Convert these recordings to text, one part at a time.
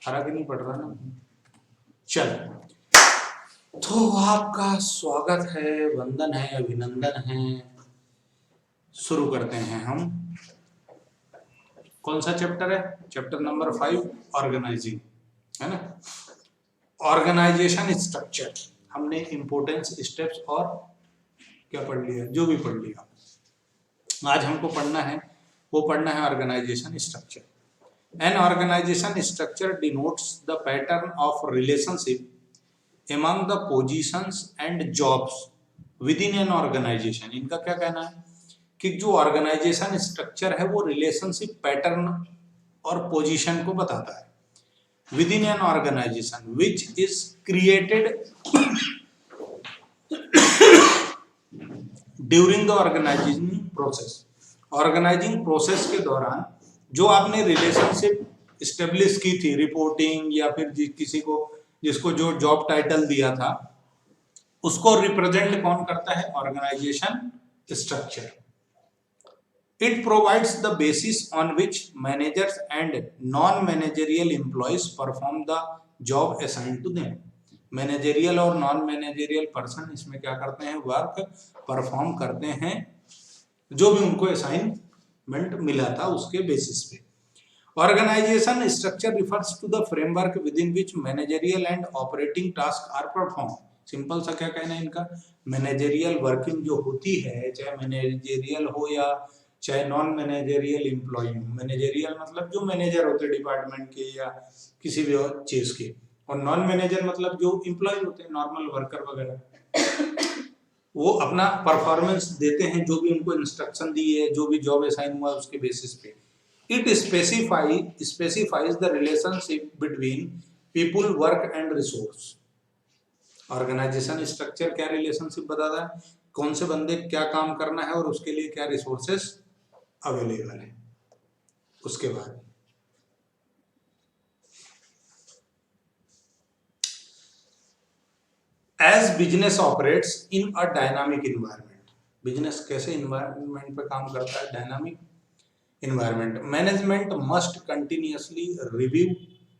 फर्क ही नहीं पड़ रहा ना। चल, तो आपका स्वागत है, वंदन है, अभिनंदन है। शुरू करते हैं हम। कौन सा चैप्टर है? चैप्टर नंबर 5, ऑर्गेनाइजिंग, है ना। ऑर्गेनाइजेशन स्ट्रक्चर, हमने इंपोर्टेंस, स्टेप्स और क्या पढ़ लिया, जो भी पढ़ लिया। आज हमको पढ़ना है, वो पढ़ना है organisation structure. An organisation structure denotes the pattern of relationship among the positions and jobs within an organization। इनका क्या कहना है कि जो ऑर्गेनाइजेशन स्ट्रक्चर है वो रिलेशनशिप पैटर्न और पोजीशन को बताता है within an organization which is created during the organizing process. Organizing process के दौरान जो आपने रिलेशनशिप स्टेब्लिश की थी, रिपोर्टिंग या फिर किसी को जिसको जो जॉब टाइटल दिया था, उसको रिप्रेजेंट कौन करता है? Organisation structure. It provides the basis on which managers and non managerial employees perform the job assigned to them. Managerial और नॉन मैनेजरियल पर्सन इसमें क्या करते हैं? वर्क परफॉर्म करते हैं, जो भी उनको असाइनमेंट मिला था उसके बेसिस पे। Organization structure refers to the framework within which managerial and operating tasks are performed। Simple सा क्या कहना है इनका? मैनेजरियल वर्किंग जो होती है, चाहे मैनेजरियल हो या चाहे नॉन मैनेजरियल एम्प्लॉय हो। मैनेजरियल मतलब जो मैनेजर होते हैं डिपार्टमेंट के या किसी भी और चीज के, और नॉन मैनेजर मतलब जो एम्प्लॉय होते हैं, नॉर्मल वर्कर वगैरह, वो अपना परफॉर्मेंस देते हैं, जो भी उनको इंस्ट्रक्शन दी है, जो भी जॉब असाइन हुआ है उसके बेसिस पे। It specifies the relationship between people, work and resource। Organisation structure क्या रिलेशनशिप बताता है? कौन से बंदे क्या काम करना है और उसके लिए क्या रिसोर्सेस अवेलेबल है। उसके बाद as business operates in a dynamic environment. Business कैसे इन्वायरमेंट पे काम करता है? Dynamic environment। Management must continuously review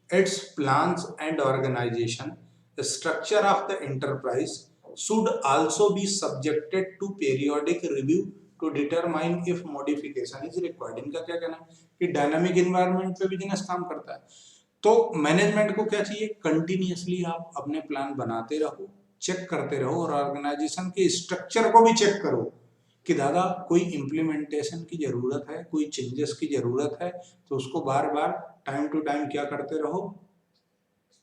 its plans and organization। The structure of the enterprise should also be subjected to periodic review to determine if modification is required। इनका क्या कहना है कि डायनामिक इन्वायरमेंट पे बिजनेस काम करता है, तो मैनेजमेंट को क्या चाहिए? कंटिन्यूअसली आप अपने प्लान बनाते रहो, चेक करते रहो, और ऑर्गेनाइजेशन के स्ट्रक्चर को भी चेक करो कि दादा कोई इम्प्लीमेंटेशन की जरूरत है, कोई चेंजेस की जरूरत है, तो उसको बार बार टाइम टू टाइम क्या करते रहो?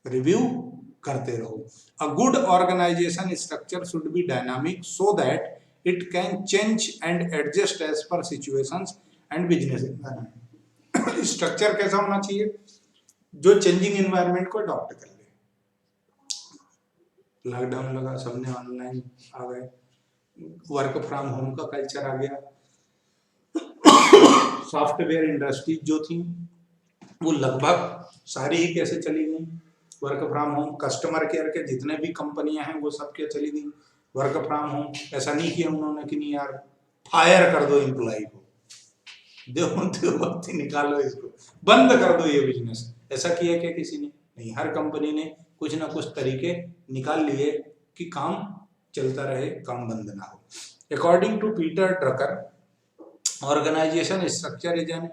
रिव्यू करते रहो। A good organisation structure should be dynamic so that it can change and adjust as per situations and business environment. Structure कैसा होना चाहिए? जो चेंजिंग एनवायरनमेंट को अडॉप्ट कर ले। लॉकडाउन लगा, सबने ऑनलाइन आ गए, वर्क फ्रॉम होम का कल्चर आ गया, सॉफ्टवेयर इंडस्ट्री जो थी वो लगभग सारी ही कैसे चली गई? Work from home. Customer care के जितने भी कंपनियां हैं वो सब क्या चली गई? Work from home. ऐसा नहीं किया उन्होंने कि नहीं यार फायर कर दो एम्प्लॉय को, दो निकालो, इसको बंद कर दो ये बिजनेस। ऐसा किया क्या किसी ने? नहीं। हर कंपनी ने कुछ ना कुछ तरीके निकाल लिए कि काम चलता रहे, काम बंद ना हो। According to Peter Drucker, organisation structure is an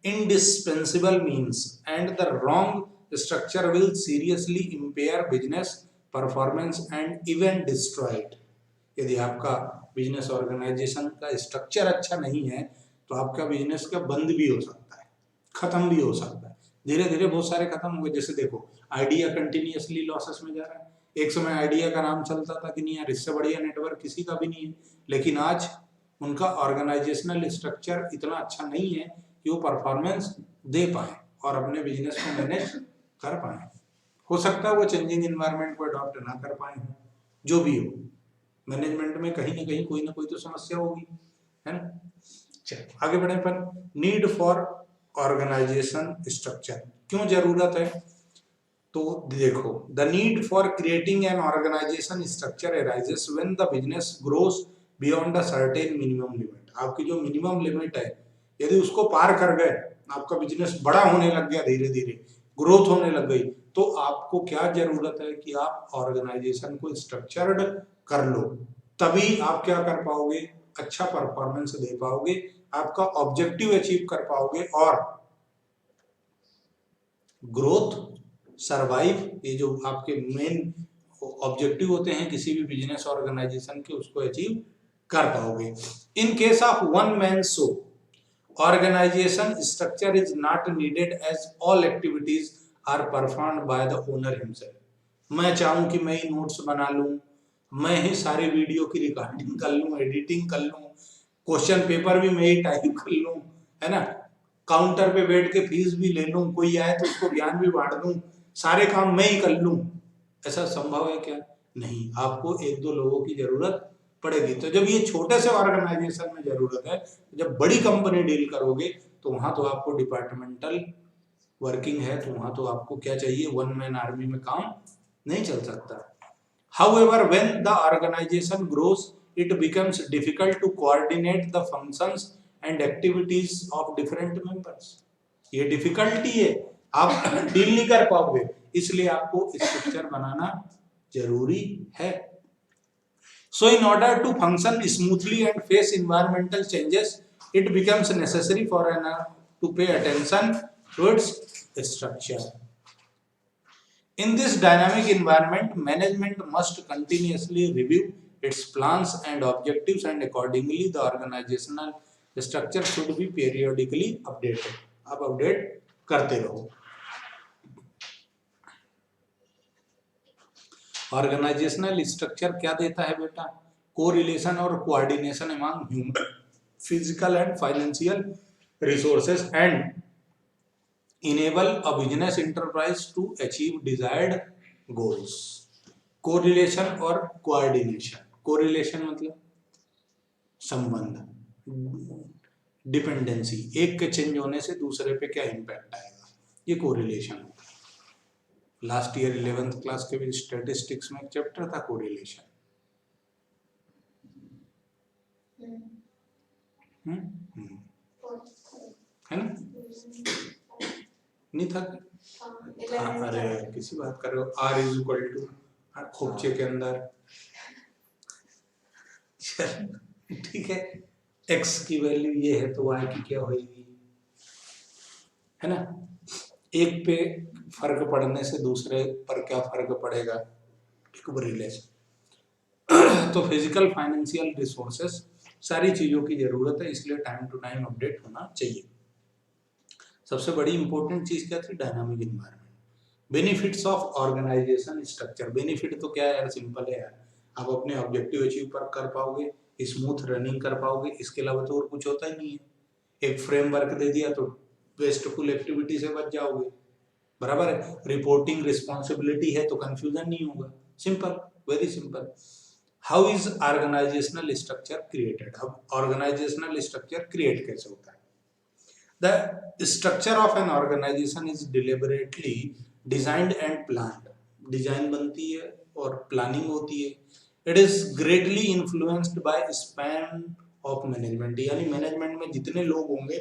indispensable means and the wrong structure will seriously impair business performance and even destroy it। यदि आपका बिजनेस ऑर्गेनाइजेशन का स्ट्रक्चर अच्छा नहीं है तो आपका बिजनेस का बंद भी हो सकता है, खत्म भी हो सकता है। धीरे धीरे बहुत सारे खत्म हुए। जैसे देखो, आइडिया कंटिन्यूअसली लॉसेस में जा रहा है। एक समय आइडिया का नाम चलता था कि नहीं यार इससे बढ़िया नेटवर्क किसी का भी नहीं है, लेकिन आज उनका ऑर्गेनाइजेशनल स्ट्रक्चर इतना अच्छा नहीं है कि वो परफॉर्मेंस दे पाए और अपने बिजनेस को मैनेज कर पाए। हो सकता है वो चेंजिंग एनवायरनमेंट को अडॉप्ट ना कर पाए हो। जो भी हो, मैनेजमेंट में कहीं ना कोई तो समस्या होगी, है ना। चलो आगे बढ़े। पर नीड फॉर ऑर्गेनाइजेशन स्ट्रक्चर क्यों जरूरत है? तो देखो, the need for creating an organisation structure arises when the business grows beyond a certain minimum limit. आपकी जो मिनिमम लिमिट है, यदि उसको पार कर गए, आपका बिजनेस बड़ा होने लग गया धीरे धीरे, ग्रोथ होने लग गई, तो आपको क्या जरूरत है कि आप ऑर्गेनाइजेशन को स्ट्रक्चर्ड कर लो, तभी आप क्या कर पाओगे, अच्छा परफॉर्मेंस दे पाओगे, आपका ऑब्जेक्टिव अचीव कर पाओगे और ग्रोथ, सरवाइव, ये जो आपके मेन ऑब्जेक्टिव होते हैं किसी भी बिजनेस ऑर्गेनाइजेशन के, उसको अचीव कर पाओगे। In case of one man show organization structure is not needed as all activities are performed by the owner himself। मैं चाहूँ कि मैं ही नोट्स बना लूँ, मैं ही सारी वीडियो की रिकॉर्डिंग कर लूँ, एडिटिंग कर लूँ, क्वेश्चन पेपर भी मैं ही टाइप कर लूँ, है ना, काउंटर पे बैठ के फीस भी ले लूँ, कोई आए तो उसको ज्ञान भी बांट दूँ, सारे काम मैं ही कर लूँ, ऐसा संभव है क्या? नहीं, आपको एक दो लोगों की जरूरत पड़ेगी। तो जब ये छोटे से ऑर्गेनाइजेशन में जरूरत है, जब बड़ी कंपनी डील करोगे तो वहां तो आपको डिपार्टमेंटल वर्किंग है, तो वहां तो आपको क्या चाहिए, वन मैन आर्मी में काम नहीं चल सकता। However, when the organization grows, it becomes difficult to coordinate the functions and activities of different members। ये डिफिकल्टी है, आप डील नहीं कर पाओगे, इसलिए आपको स्ट्रक्चर बनाना जरूरी है। So in order to function smoothly and face environmental changes, it becomes necessary for an to pay attention to its structure। In this dynamic environment, management must continuously review its plans and objectives, and accordingly the organizational structure should be periodically updated। आप update करते रहो। Organisational structure क्या देता है बेटा, correlation और coordination among human, physical and financial resources and enable a business enterprise to achieve desired goals. Correlation और coordination, correlation मतलब संबंध, डिपेंडेंसी, एक के चेंज होने से दूसरे पे क्या इम्पैक्ट आएगा, ये कोरिलेशन है। लास्ट ईयर 11th क्लास के भी स्टैटिस्टिक्स में एक चैप्टर था कोरिलेशन, है ना, नहीं था? अरे किसी बात कर रहे हो, R इज इक्वल टू खोपचे के अंदर, ठीक है, x की वैल्यू ये है तो y की क्या होगी, है ना, एक पे फर्क पड़ने से दूसरे पर क्या फर्क पड़ेगा, एक रिलेशन। तो फिजिकल फाइनेंशियल रिसोर्सेस सारी चीजों की जरूरत है, इसलिए टाइम टू टाइम अपडेट होना चाहिए। सबसे बड़ी इंपॉर्टेंट चीज क्या थी, dynamic environment. Benefits of organisation structure, benefit तो क्या है यार, सिंपल है यार, आप अपने ऑब्जेक्टिव अचीव कर पाओगे, स्मूथ रनिंग कर पाओगे, इसके अलावा तो और कुछ होता ही नहीं है। एक फ्रेमवर्क दे दिया तो वेस्टफुल एक्टिविटी से बच जाओगे, बराबर है, रिपोर्टिंग रिस्पॉन्सिबिलिटी है तो कंफ्यूजन नहीं होगा, simple, very simple. How is organisational structure created, अब ऑर्गेनाइजेशनल स्ट्रक्चर क्रिएट कैसे होता है। The structure of an organization is deliberately designed and planned। Design बनती है और प्लानिंग होती है। It is greatly influenced by span of management, यानी मैनेजमेंट में जितने लोग होंगे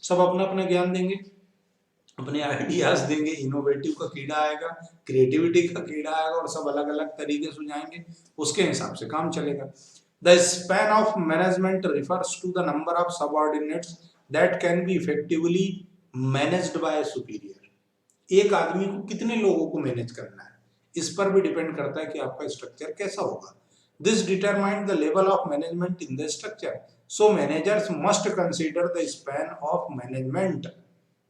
सब अपना अपना ज्ञान देंगे, अपने आइडियाज देंगे, इनोवेटिव का कीड़ा आएगा, क्रिएटिविटी का कीड़ा आएगा और सब अलग अलग तरीके सुझाएंगे, उसके हिसाब से काम चलेगा। The span of management refers to the number of subordinates that can be effectively managed by a superior। एक आदमी को कितने लोगों को मैनेज करना है, इस पर भी डिपेंड करता है कि आपका स्ट्रक्चर कैसा होगा। This determines the level of management in the structure। So managers must consider the span of management।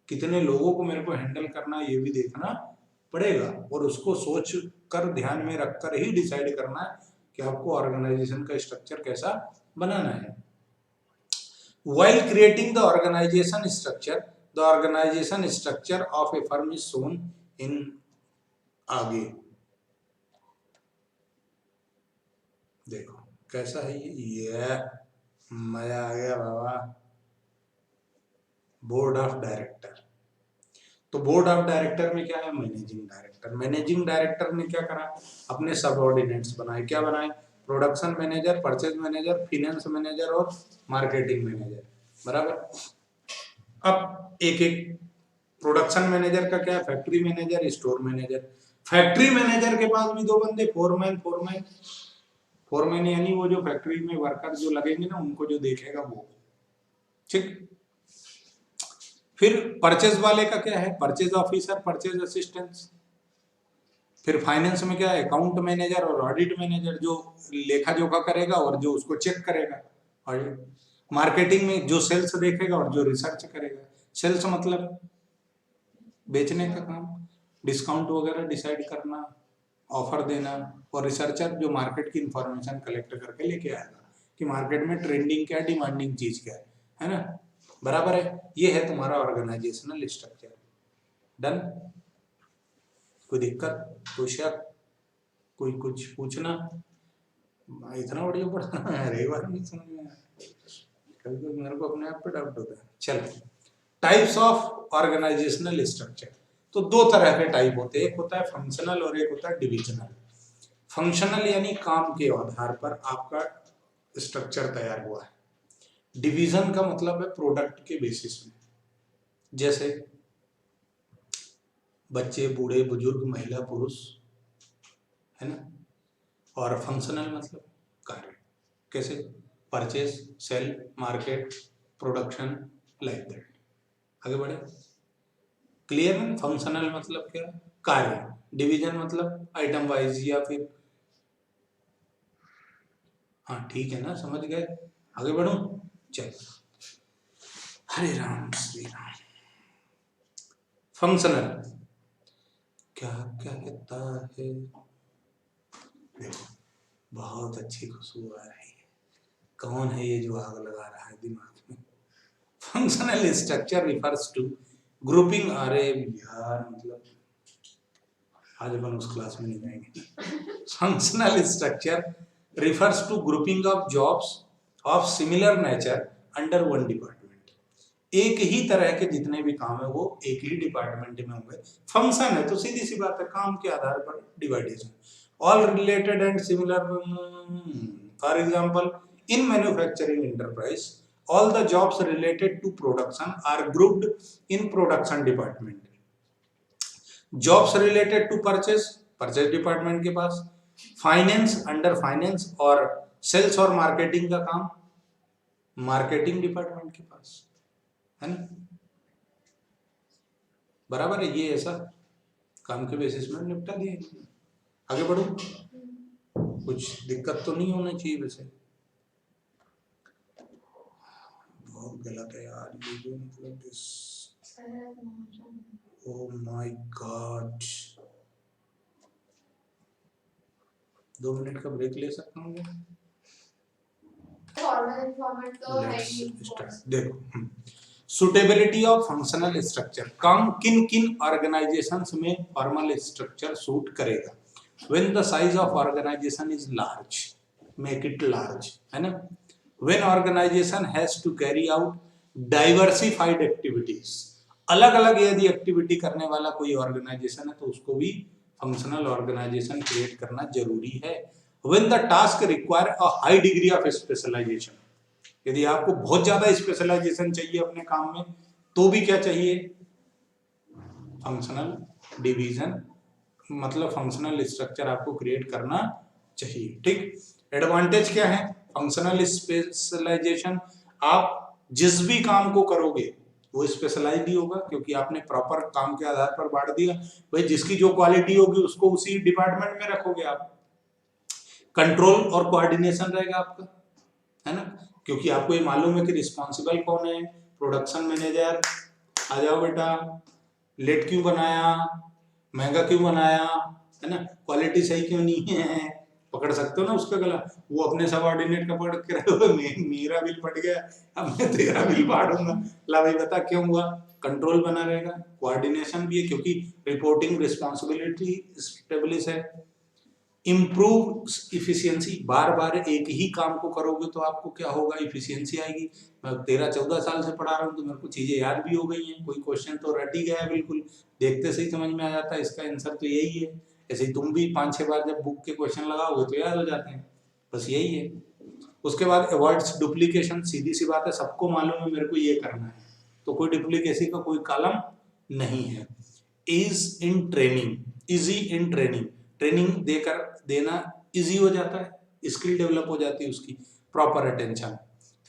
कितने लोगों को मेरे को हैंडल करना है ये भी देखना पड़ेगा, और उसको सोच कर ध्यान में रखकर ही डिसाइड करना है कि आपको ऑर्गेनाइजेशन का स्ट्रक्चर कैसा बनाना है। While creating the organization structure, the organization structure of a firm is shown in आगे देखो कैसा है ये मजा आ गया बाबा। बोर्ड ऑफ डायरेक्टर, तो बोर्ड ऑफ डायरेक्टर में क्या है, मैनेजिंग डायरेक्टर। मैनेजिंग डायरेक्टर ने क्या करा, अपने सबऑर्डिनेट्स बनाए, क्या बनाए, production manager, purchase manager, finance manager और मार्केटिंग मैनेजर, बराबर। अब एक एक प्रोडक्शन मैनेजर का क्या है, factory manager, store manager. Factory manager के पास भी दो बंदे, फोरमैन यानी वो जो फैक्ट्री में वर्कर जो लगेंगे ना उनको जो देखेगा वो, ठीक। फिर परचेज वाले का क्या है, परचेज ऑफिसर, परचेज असिस्टेंट। फिर फाइनेंस में क्या है, अकाउंट मैनेजर और ऑडिट मैनेजर, जो लेखा जोखा करेगा और जो उसको चेक करेगा, ऑडिट। मार्केटिंग में जो सेल्स देखेगा और जो रिसर्च करेगा। सेल्स मतलब बेचने का काम, डिस्काउंट वगैरह डिसाइड करना, ऑफर देना। और रिसर्चर जो मार्केट की इंफॉर्मेशन कलेक्ट करके लेके आएगा कि मार्केट में ट्रेंडिंग क्या है, डिमांडिंग चीज क्या है ना। बराबर है। ये है तुम्हारा ऑर्गेनाइजेशनल स्ट्रक्चर। डन। कोई दिक्कत, कोई शक, कोई कुछ पूछना? इतना बढ़िया पढ़ा है, एक बार नहीं समझ में आया, कभी कभी मेरे को अपने आप पे डाउट होता है। चलो, टाइप्स ऑफ ऑर्गेनाइजेशनल स्ट्रक्चर। तो दो तरह के टाइप होते हैं, एक होता है फंक्शनल और एक होता है डिविजनल। फंक्शनल यानी काम के आधार पर आपका स्ट्रक्चर तैयार हुआ है। डिवीजन का मतलब है प्रोडक्ट के बेसिस में, जैसे बच्चे, बूढ़े, बुजुर्ग, महिला, पुरुष, है ना। और फंक्शनल मतलब कार्य, कैसे, purchase, sale, market, production, like that. आगे बढ़े, क्लियर है। फंक्शनल मतलब क्या, कार्य। डिवीजन मतलब आइटम वाइज या फिर, हाँ ठीक है ना, समझ गए। आगे बढ़ो, चल। हरे राम श्री राम। फंक्शनल क्या क्या कहता है, देखो बहुत अच्छी खुशबू आ रही है। कौन है ये जो आग लगा रहा है दिमाग में? Functional structure refers to grouping. अरे यार मतलब आज अपन उस क्लास में नहीं जाएंगे। Functional structure refers to grouping of jobs of similar nature under one department। एक ही तरह के जितने भी काम है वो एक ही डिपार्टमेंट में होंगे। फंक्शन है तो सीधी सी बात है, काम के आधार पर डिवाइडेशन। All related and similar, for example in manufacturing enterprise all the jobs related to production are grouped in production department। Jobs related to purchase, purchase department के पास। फाइनेंस अंडर फाइनेंस, और सेल्स और मार्केटिंग का काम marketing department के पास, है ना। बराबर है। ये ऐसा काम के बेसिस में निपटा दिए। आगे बढ़ो, कुछ दिक्कत तो नहीं होना चाहिए वैसे। बहुत गलत है यार ये जो, मतलब this, oh my God. 2 minute का ब्रेक ले सकता हूँ? देखो, सुटेबिलिटी ऑफ फंक्शनल स्ट्रक्चर। काम किन किन ऑर्गेनाइजेशंस में फॉर्मल स्ट्रक्चर सूट करेगा? When the size of organisation is large, make it large, है ना। When organisation has to carry out diversified activities, अलग अलग यदि एक्टिविटी करने वाला कोई ऑर्गेनाइजेशन है तो उसको भी फंक्शनल ऑर्गेनाइजेशन क्रिएट करना जरूरी है। When the task require a high degree of specialization, यदि आपको बहुत ज्यादा स्पेशलाइजेशन चाहिए अपने काम में तो भी क्या चाहिए, फंक्शनल डिवीजन, मतलब फंक्शनल स्ट्रक्चर आपको क्रिएट करना चाहिए, ठीक। एडवांटेज क्या है फंक्शनल स्पेशलाइजेशन? आप जिस भी काम को करोगे वो स्पेशलाइज्ड ही होगा, क्योंकि आपने प्रॉपर काम के आधार पर बांट दिया। भाई जिसकी जो क्वालिटी होगी उसको उसी डिपार्टमेंट में रखोगे आप। कंट्रोल और कोऑर्डिनेशन रहेगा आपका, है ना, क्योंकि आपको ये मालूम है कि रिस्पॉन्सिबल कौन है। प्रोडक्शन मैनेजर, आ जाओ बेटा, लेट क्यों बनाया, महंगा क्यों बनाया, है ना, क्वालिटी सही क्यों नहीं है, पकड़ सकते हो ना उसका गला। वो अपने सबऑर्डिनेट का पकड़ के रहे, मेरा बिल फट गया, अब मैं तेरा बिल फाड़ूंगा, ला भाई बता क्यों हुआ। कंट्रोल बना रहेगा, कोऑर्डिनेशन भी है क्योंकि रिपोर्टिंग रिस्पॉन्सिबिलिटी स्टेब्लिश है। इम्प्रूव इफिशियंसी, बार बार एक ही काम को करोगे तो आपको क्या होगा, इफिशियंसी आएगी। मैं 13-14 साल से पढ़ा रहा हूँ तो मेरे को चीजें याद भी हो गई हैं, कोई क्वेश्चन तो रट ही गया बिल्कुल, देखते से ही समझ में आ जाता है इसका आंसर तो यही है। ऐसे ही तुम भी 5-6 बार जब बुक के क्वेश्चन लगाओगे तो याद हो जाते हैं, बस यही है। उसके बाद अवॉइड्स डुप्लीकेशन, सीधी सी बात है, सबको मालूम है मेरे को ये करना है तो कोई डुप्लीकेसी का कोई कॉलम नहीं है। Is in training, easy in training, training देकर देना इजी हो जाता है, स्किल डेवलप हो जाती है उसकी। Proper attention,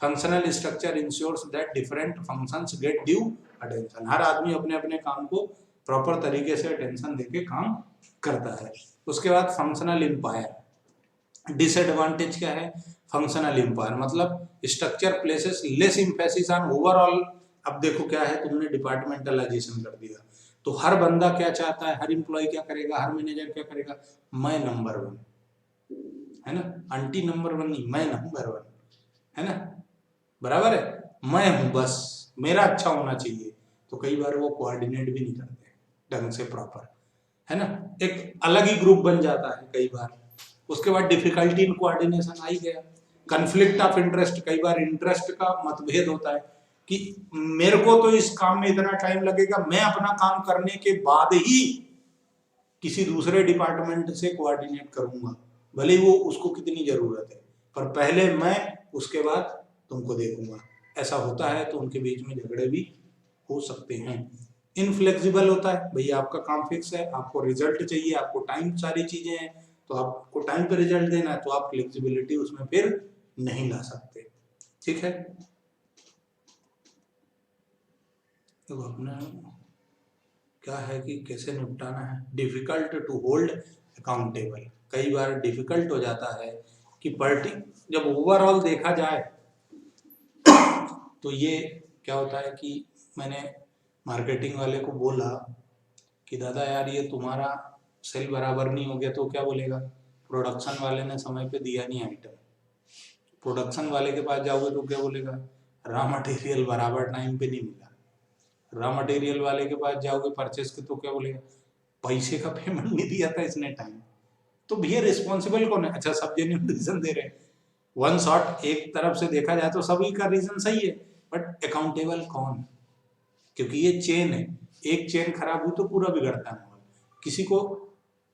functional structure ensures that different functions get due attention, हर आदमी अपने अपने काम को प्रॉपर तरीके से अटेंशन देके काम करता है। उसके बाद फंक्शनल एम्पायर, डिसएडवांटेज क्या है, फंक्शनल एम्पायर मतलब structure places less emphasis on overall. अब देखो क्या है, तुमने डिपार्टमेंटलाइजेशन कर दिया, तो हर बंदा क्या चाहता है, हर एम्प्लॉय क्या करेगा, हर मैनेजर क्या करेगा, मैं नंबर 1, है ना, आंटी नंबर 1 नहीं, मैं नंबर 1, है ना, बराबर है, मैं हूं बस, मेरा अच्छा होना चाहिए। तो कई बार वो कोऑर्डिनेट भी नहीं करते ढंग से प्रॉपर, है ना, एक अलग ही ग्रुप बन जाता है कई बार। उसके बाद डिफिकल्टी इन कोऑर्डिनेशन आ ही गया। कन्फ्लिक्ट ऑफ इंटरेस्ट, कई बार इंटरेस्ट का मतभेद होता है कि मेरे को तो इस काम में इतना टाइम लगेगा, मैं अपना काम करने के बाद ही किसी दूसरे डिपार्टमेंट से कोऑर्डिनेट करूंगा, भले ही वो उसको कितनी जरूरत है, पर पहले मैं, उसके बाद तुमको देखूंगा। ऐसा होता है, तो उनके बीच में झगड़े भी हो सकते हैं। इनफ्लेक्सिबल होता है, भैया आपका काम फिक्स है, आपको रिजल्ट चाहिए, आपको टाइम, सारी चीजें हैं, तो आपको टाइम पे रिजल्ट देना है, तो आप फ्लेक्सिबिलिटी उसमें फिर नहीं ला सकते। ठीक है, तो अपना क्या है कि कैसे निपटाना है। डिफिकल्ट टू होल्ड अकाउंटेबल, कई बार डिफिकल्ट हो जाता है कि पार्टी, जब ओवरऑल देखा जाए तो ये क्या होता है कि मैंने मार्केटिंग वाले को बोला कि दादा यार ये तुम्हारा सेल बराबर नहीं हो गया, तो क्या बोलेगा, प्रोडक्शन वाले ने समय पे दिया नहीं आइटम। प्रोडक्शन वाले के पास जाओगे तो क्या बोलेगा, रॉ मटेरियल बराबर टाइम पे नहीं मिला। रॉ मटेरियल वाले के पास जाओगे परचेस के, तो क्या बोलेगा, पैसे का पेमेंट नहीं दिया था इसने टाइम। तो भैया रिस्पॉन्सिबल कौन है? अच्छा सब जेन्युइन रीजन दे रहे हैं, वन शॉट एक तरफ से देखा जाए तो सभी का रीजन सही है, बट अकाउंटेबल कौन? क्योंकि ये चेन है, एक चेन खराब हुई तो पूरा बिगड़ता है। किसी को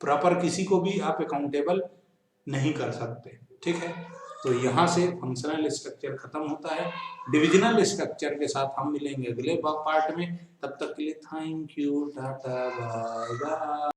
प्रॉपर, किसी को भी आप अकाउंटेबल नहीं कर सकते। ठीक है, तो यहाँ से फंक्शनल स्ट्रक्चर खत्म होता है। डिविजनल स्ट्रक्चर के साथ हम मिलेंगे अगले पार्ट में। तब तक के लिए thank you, tata, bye bye.